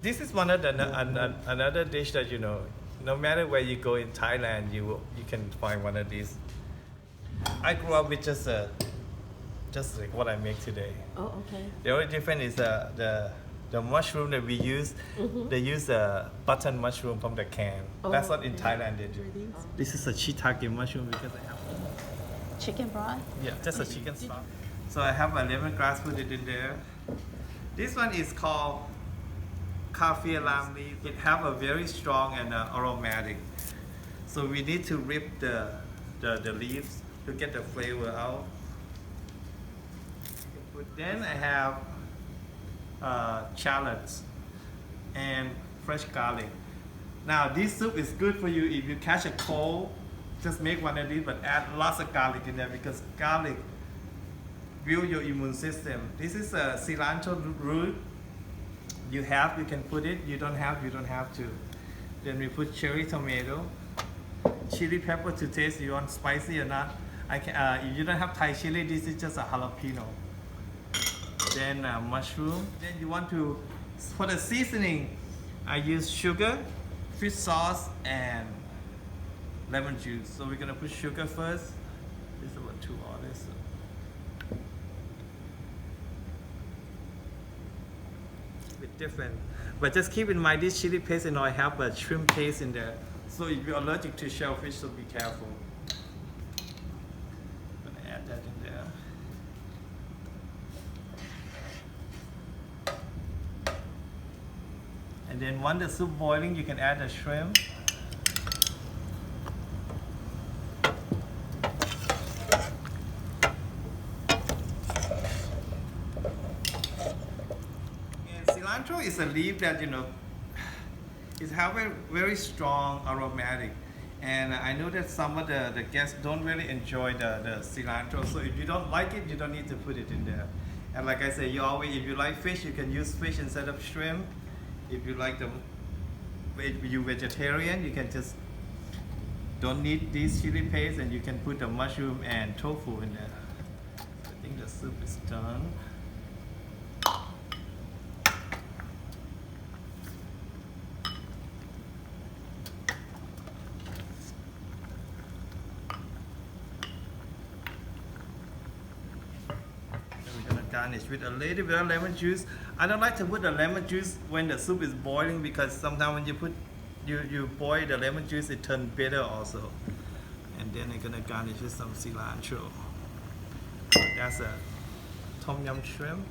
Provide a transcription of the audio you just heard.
This is one of the another dish that no matter where you go in Thailand, you can find one of these. I grew up with just like what I make today. Oh, okay. The only difference is the mushroom that we use. Mm-hmm. They use a button mushroom from the can. Oh, That's what in okay. Thailand they do. This is a shiitake mushroom because I have Chicken broth? yeah, just a chicken stock. So I have a lemongrass, put it in there. This one is called coffee lamb leaf. It have a very strong and aromatic. So we need to rip the leaves to get the flavor out. Then I have shallots and fresh garlic. Now this soup is good for you if you catch a cold. Just make one of these, but add lots of garlic in there because garlic build your immune system. This is a cilantro root. You can put it. You don't have to. Then we put cherry tomato, chili pepper to taste. You want spicy or not? If you don't have Thai chili, this is just a jalapeno. Then mushroom. Then you want to, for the seasoning, I use sugar, fish sauce, and lemon juice. So we're gonna put sugar first. This is about 2 ounces. Bit different, but just keep in mind this chili paste, I have a shrimp paste in there. So if you're allergic to shellfish, so be careful. I'm gonna add that in there. And then when the soup boiling, you can add the shrimp. And cilantro is a leaf that it have a very strong aromatic. And I know that some of the guests don't really enjoy the cilantro. So if you don't like it, you don't need to put it in there. And like I say, if you like fish, you can use fish instead of shrimp. If you like you're vegetarian, you can just don't need these chili paste, and you can put the mushroom and tofu in there. I think the soup is done. Garnish with a little bit of lemon juice. I don't like to put the lemon juice when the soup is boiling because sometimes when you boil the lemon juice, it turns bitter also. And then I'm gonna garnish with some cilantro. That's a tom yum shrimp.